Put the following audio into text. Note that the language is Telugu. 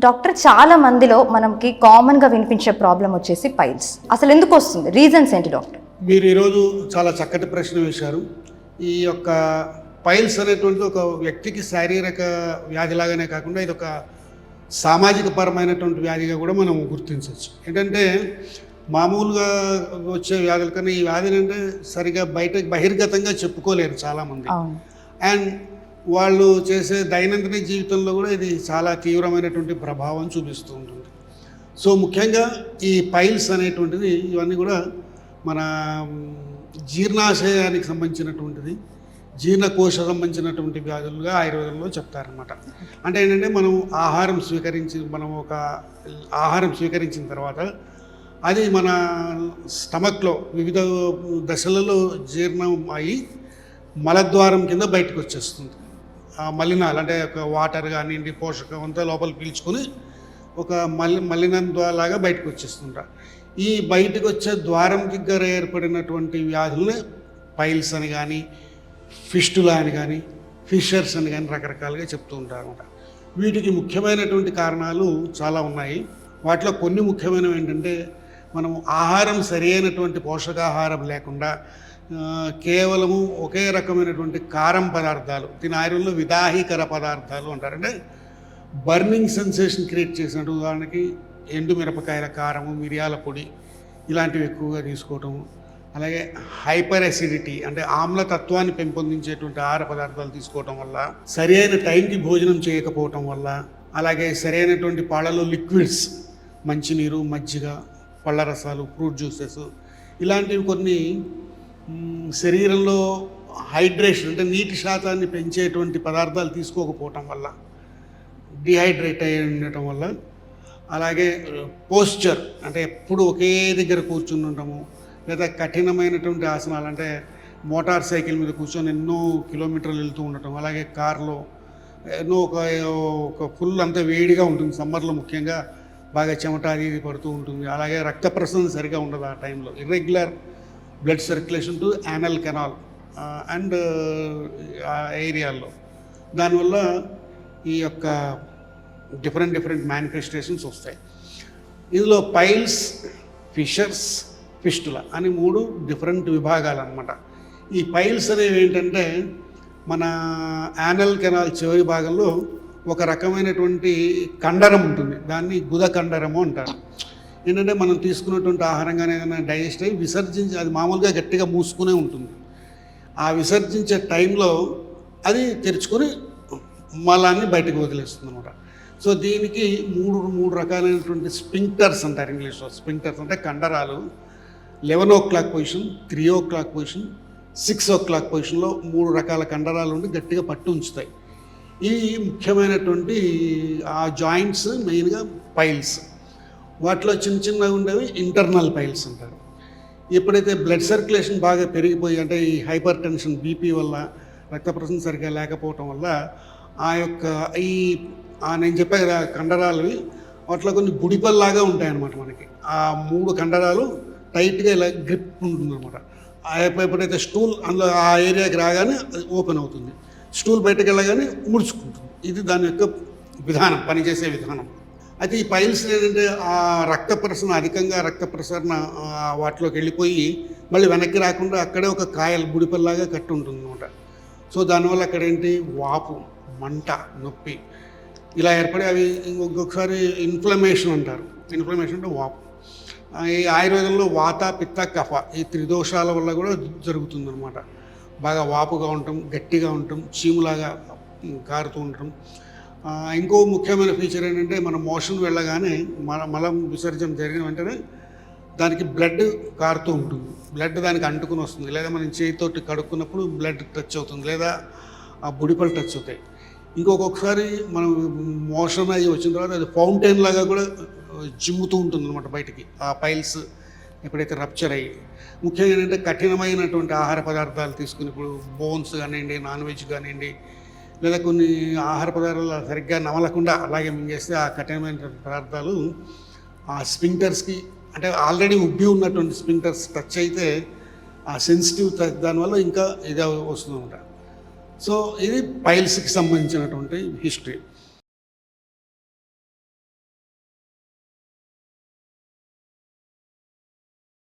డాక్టర్, చాలా మందిలో మనకి కామన్గా వినిపించే ప్రాబ్లం వచ్చేసి పైల్స్. అసలు ఎందుకు వస్తుంది? రీజన్స్ ఏంటి డాక్టర్? మీరు ఈరోజు చాలా చక్కటి ప్రశ్న వేశారు. ఈ యొక్క పైల్స్ అనేటువంటిది ఒక వ్యక్తికి శారీరక వ్యాధిలాగానే కాకుండా ఇది ఒక సామాజిక పరమైనటువంటి వ్యాధిగా కూడా మనం గుర్తించవచ్చు. ఏంటంటే మామూలుగా వచ్చే వ్యాధుల కన్నా ఈ వ్యాధిని అంటే సరిగా బహిర్గతంగా చెప్పుకోలేరు చాలామంది. అండ్ వాళ్ళు చేసే దైనందిన జీవితంలో కూడా ఇది చాలా తీవ్రమైనటువంటి ప్రభావం చూపిస్తూ ఉంటుంది. సో ముఖ్యంగా ఈ పైల్స్ అనేటువంటిది ఇవన్నీ కూడా మన జీర్ణాశయానికి సంబంధించినటువంటిది, జీర్ణకోశ సంబంధించినటువంటి వ్యాధులుగా ఆయుర్వేదంలో చెప్తారనమాట. అంటే ఏంటంటే మనం ఒక ఆహారం స్వీకరించిన తర్వాత అది మన స్టమక్లో వివిధ దశలలో జీర్ణం అయి మలద్వారం కింద బయటకు వచ్చేస్తుంది. ఆ మలినాలు అంటే ఒక వాటర్ కానివ్వండి, పోషకం అంతా లోపల పీల్చుకొని ఒక మలినం ద్వారాగా బయటకు వచ్చేస్తుంటారు. ఈ బయటకు వచ్చే ద్వారం దగ్గర ఏర్పడినటువంటి వ్యాధులనే పైల్స్ అని కానీ, ఫిస్టులా అని కానీ, ఫిషర్స్ అని కానీ రకరకాలుగా చెప్తూ ఉంటారు అన్నమాట. వీటికి ముఖ్యమైనటువంటి కారణాలు చాలా ఉన్నాయి. వాటిలో కొన్ని ముఖ్యమైనవి ఏంటంటే మనం ఆహారం సరైనటువంటి పోషకాహారం లేకుండా కేవలము ఒకే రకమైనటువంటి కారం పదార్థాలు, దీని ఆయుర్వేదంలో విదాహికర పదార్థాలు అంటారు. అంటే బర్నింగ్ సెన్సేషన్ క్రియేట్ చేసినట్టు, ఉదాహరణకి ఎండు మిరపకాయల కారము, మిరియాల పొడి ఇలాంటివి ఎక్కువగా తీసుకోవటము, అలాగే హైపర్ అసిడిటీ అంటే ఆమ్లతత్వాన్ని పెంపొందించేటువంటి ఆహార పదార్థాలు తీసుకోవటం వల్ల, సరి అయిన టైంకి భోజనం చేయకపోవటం వల్ల, అలాగే సరైనటువంటి పాలలో లిక్విడ్స్, మంచినీరు, మజ్జిగ, పళ్ళ రసాలు, ఫ్రూట్ జ్యూసెస్ ఇలాంటివి కొన్ని శరీరంలో హైడ్రేషన్ అంటే నీటి శాతాన్ని పెంచేటువంటి పదార్థాలు తీసుకోకపోవటం వల్ల, డిహైడ్రేట్ అయి ఉండటం వల్ల, అలాగే పోస్చర్ అంటే ఎప్పుడు ఒకే దగ్గర కూర్చుని ఉండటము, లేదా కఠినమైనటువంటి ఆసనాలు అంటే మోటార్ సైకిల్ మీద కూర్చొని ఎన్నో కిలోమీటర్లు వెళ్తూ ఉండటం, అలాగే కారులో ఎన్నో ఒక ఫుల్ అంతా వేడిగా ఉంటుంది, సమ్మర్లో ముఖ్యంగా బాగా చెమట అది ఇది పడుతూ ఉంటుంది. అలాగే రక్త ప్రసరణ సరిగా ఉండదు ఆ టైంలో, irregular blood circulation to anal canal and ఆ ఏరియాల్లో. దానివల్ల ఈ యొక్క డిఫరెంట్ మేనిఫెస్టేషన్స్ వస్తాయి. ఇందులో పైల్స్, ఫిషర్స్, ఫిస్టులా అని 3 డిఫరెంట్ విభాగాలు అన్నమాట. ఈ పైల్స్ అనేవి ఏంటంటే మన యానల్ కెనాల్ చివరి భాగంలో ఒక రకమైనటువంటి కండరం ఉంటుంది, దాన్ని గుద కండరము అంటారు. ఏంటంటే మనం తీసుకున్నటువంటి ఆహారం కానీ ఏదైనా డైజెస్ట్ అయ్యి విసర్జించి, అది మామూలుగా గట్టిగా మూసుకునే ఉంటుంది. ఆ విసర్జించే టైంలో అది తెరుచుకొని మలాన్ని బయటకు వదిలేస్తుంది అనమాట. సో దీనికి మూడు రకాలైనటువంటి స్పింక్టర్స్ అంటారు ఇంగ్లీష్లో. స్పింక్టర్స్ అంటే కండరాలు 11 o'clock position, 3 o'clock position, 6 o'clock పొజిషన్లో 3 రకాల కండరాలు ఉండి గట్టిగా పట్టు ఉంచుతాయి. ఇవి ముఖ్యమైనటువంటి ఆ జాయింట్స్ మెయిన్గా పైల్స్. వాటిలో చిన్నగా ఉండేవి ఇంటర్నల్ పైల్స్ అంటారు. ఎప్పుడైతే బ్లడ్ సర్క్యులేషన్ బాగా పెరిగిపోయి, అంటే ఈ హైపర్ టెన్షన్, బీపీ వల్ల, రక్త ప్రసరణ సరిగ్గా లేకపోవటం వల్ల ఆ యొక్క నేను చెప్పే కదా కండరాలు, వాటిలో కొన్ని బుడిపల్లాగా ఉంటాయన్నమాట. మనకి ఆ 3 కండరాలు టైట్గా ఇలా గ్రిప్ ఉంటుందన్నమాట. ఎప్పుడైతే స్టూల్ అందులో ఆ ఏరియాకి రాగానే అది ఓపెన్ అవుతుంది, స్టూల్ బయటకు వెళ్ళగానే ముడుచుకుంటుంది. ఇది దాని యొక్క విధానం, పనిచేసే విధానం. అయితే ఈ పైల్స్ ఏంటంటే ఆ అధికంగా రక్త ప్రసరణ వాటిలోకి వెళ్ళిపోయి మళ్ళీ వెనక్కి రాకుండా అక్కడే ఒక కాయలు బుడిపల్లాగా కట్టి ఉంటుంది అనమాట. సో దానివల్ల అక్కడ ఏంటి, వాపు, మంట, నొప్పి ఇలా ఏర్పడి అవి ఇంకొకసారి ఇన్ఫ్లమేషన్ అంటారు. ఇన్ఫ్లమేషన్ అంటే వాపు. ఈ ఆయుర్వేదంలో వాత, పిత్త, కఫ ఈ త్రిదోషాల వల్ల కూడా జరుగుతుందన్నమాట. బాగా వాపుగా ఉండటం, గట్టిగా ఉండటం, చీములాగా కారుతూ ఉండటం. ఇంకో ముఖ్యమైన ఫీచర్ ఏంటంటే మనం మోషన్ వెళ్ళగానే మలం విసర్జన జరిగిన వెంటనే దానికి బ్లడ్ కారుతూ ఉంటుంది, బ్లడ్ దానికి అంటుకుని వస్తుంది, లేదా మనం చేతితోటి కడుక్కున్నప్పుడు బ్లడ్ టచ్ అవుతుంది, లేదా ఆ బుడిపలు టచ్ అవుతాయి. ఇంకొకసారి మనం మోషన్ అయ్యి వచ్చిన తర్వాత అది ఫౌంటైన్ లాగా కూడా జిమ్ముతూ ఉంటుంది అనమాట బయటికి, ఆ పైల్స్ ఎప్పుడైతే రప్చర్ అయ్యి. ముఖ్యంగా ఏంటంటే కఠినమైనటువంటి ఆహార పదార్థాలు తీసుకుని, ఇప్పుడు బోన్స్ కానివ్వండి, నాన్ వెజ్ కానివ్వండి, లేదా కొన్ని ఆహార పదార్థాలు సరిగ్గా నమలకుండా అలాగే మింగేస్తే ఆ కఠినమైన పదార్థాలు ఆ స్పింక్టర్స్కి, అంటే ఆల్రెడీ ఉబ్బి ఉన్నటువంటి స్పింక్టర్స్ టచ్ అయితే ఆ సెన్సిటివ్ దానివల్ల ఇంకా ఇది వస్తుందన్నమాట. సో ఇది పైల్స్కి సంబంధించినటువంటి హిస్టరీ.